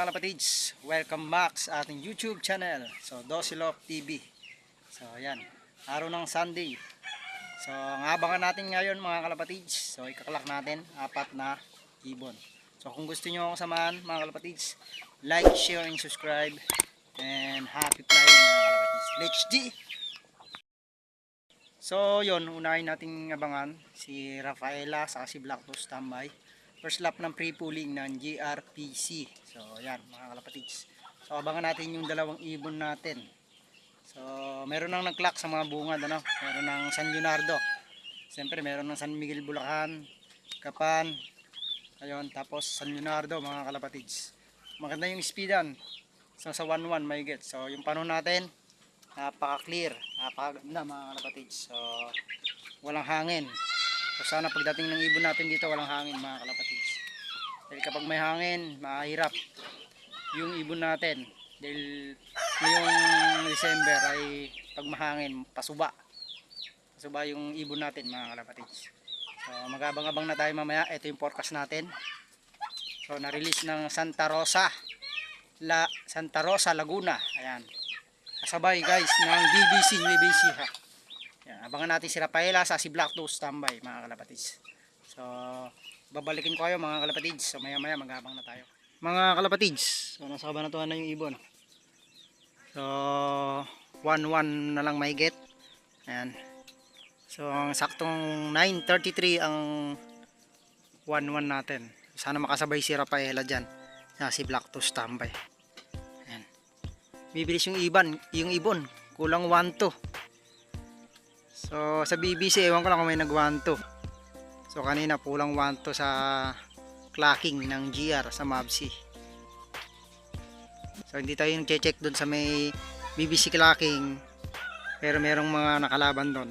mga kalapatids, welcome back sa ating YouTube channel. So Dosilop TV. So ayan, araw ng Sunday. So ang abangan natin ngayon mga kalapatids, so ikaklak natin 4 na ibon. So kung gusto nyo akong samahan mga kalapatids, like, share, and subscribe. And happy flying mga kalapatids. Let's G! So yun, unahin nating abangan si Rafaela sa si Black Toast Tambay. First lap ng pre-pooling ng GRPC. So ayan mga kalapatids. So abangan natin yung dalawang ibon natin. So meron nang nag-clock sa mga bungad, ano? Meron ng San Leonardo. Siyempre meron ng San Miguel Bulacan, Kapan. Ayun, tapos San Leonardo mga kalapatids. Maganda yung speedan. So sa 1-1 may get. So yung panahon natin napaka-clear, napakaganda mga kalapatids. So walang hangin. So sana pagdating ng ibon natin dito walang hangin mga kalapatids. Dahil kapag may hangin, mahirap yung ibon natin. Dahil ngayong December ay pag mahangin, pasuba. Pasuba yung ibon natin mga kalapatids. So magabang-abang na tayo mamaya. Ito yung forecast natin. So na-release ng Santa Rosa Laguna. Ayan. Kasabay guys ng BBC ha. Yan, abangan natin si Rafaela sa si Black Toast Tambay mga kalapatids. So babalikin ko kayo mga kalapatids. So maya maya magabang na tayo mga kalapatids. So nasa kabanatuan na yung ibon. So 1-1 na lang may get. Ayan. So ang saktong 9:33 ang 1-1 natin. Sana makasabay si Rafaela dyan sa si Black Toast Tambay. Ayan. Bibilis yung ibon. Kulang 1-2. So sa BBC ewan ko lang kung may nag-1-2. So kanina pulang 1-2 sa clocking ng GR sa Mavsi. So hindi tayo yung check doon sa may BBC clocking, pero merong mga nakalaban doon.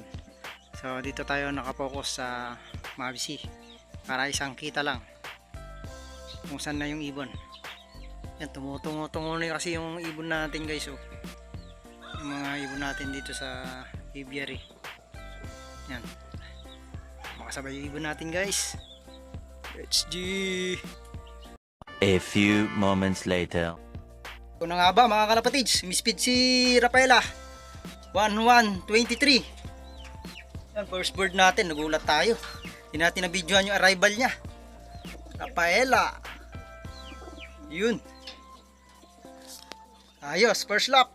So dito tayo nakapokus sa Mavsi para isang kita lang kung saan na yung ibon. Yan, tumutungo-tungo na kasi yung ibon natin guys. Oh. Yung mga ibon natin dito sa aviary. Yan. Makasabay yung ibon natin guys. Let's go. A few moments later. Ito na nga ba mga kalapatids. Mispeed si Rafaela. 1-1-23. Yan, first bird natin. Nagulat tayo. Hindi natin na-videoan yung arrival niya. Rafaela. Yun. Ayos. First lap.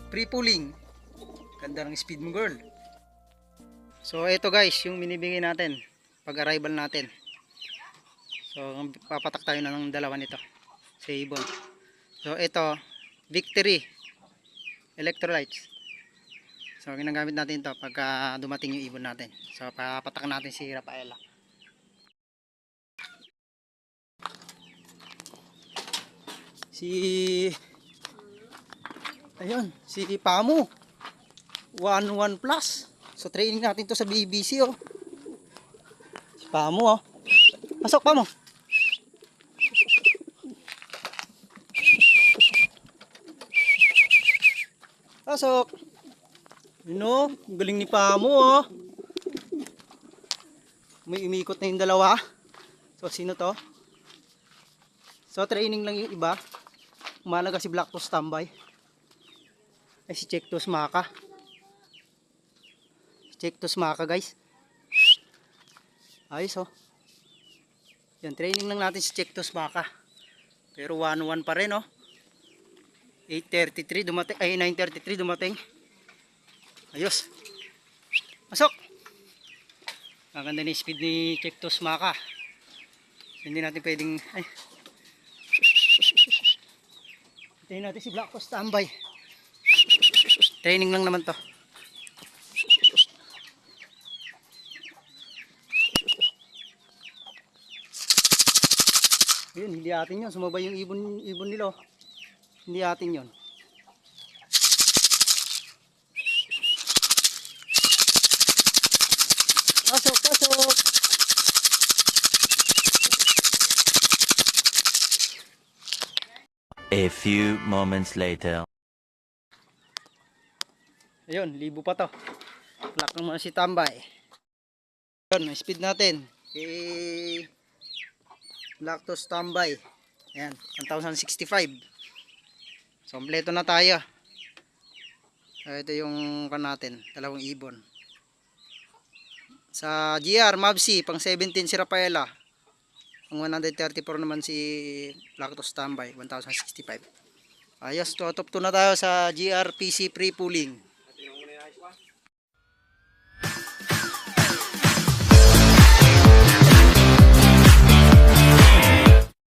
Pre-pooling. Ganda ng speed mo girl. So ito guys, yung binibigay natin pag arrival natin. So papatak tayo na ng dalawa nito sa ibon. So ito, Victory Electrolytes. So ginagamit natin ito pag dumating yung ibon natin. So papatak natin si Rafaela. Si Pamu 1-1 plus. So training natin to sa BBC oh. Si Pamu oh. Pasok Pamu. Pasok. Ano? Galing ni Pamu oh. May umikot na yung dalawa. So sino to? So training lang yung iba. Umalaga si Black Toast Tambay. Ay si Check-Toast Maka. Check-Toast Maka guys. Ayos oh. Yan, training lang natin si Check-Toast Maka. Pero 1-1 pa rin oh. 8:33 dumating, ay 9:33 dumating. Ayos. Pasok. Maganda ni speed ni Check-Toast Maka. Hindi natin pwedeng hintayin natin si Black Toast Tambay. Training lang naman to. Yun, hindi atin yun. Sumabay yung ibon nila. Oh. Hindi atin yun. Pasok, pasok. A few moments later. Ayun, libo pa to. Lock naman si Tambay. Ayun, speed natin. Black Toast Tambay. Ayan, 1,065. So, kompleto na tayo. Ito yung kan natin, dalawang ibon. Sa GR, Mavsi, pang 17 si Rafaela. Ang 134 naman si Lactos Tambay, 1,065. Ayos, top 2 na tayo sa GR PC pre-pooling.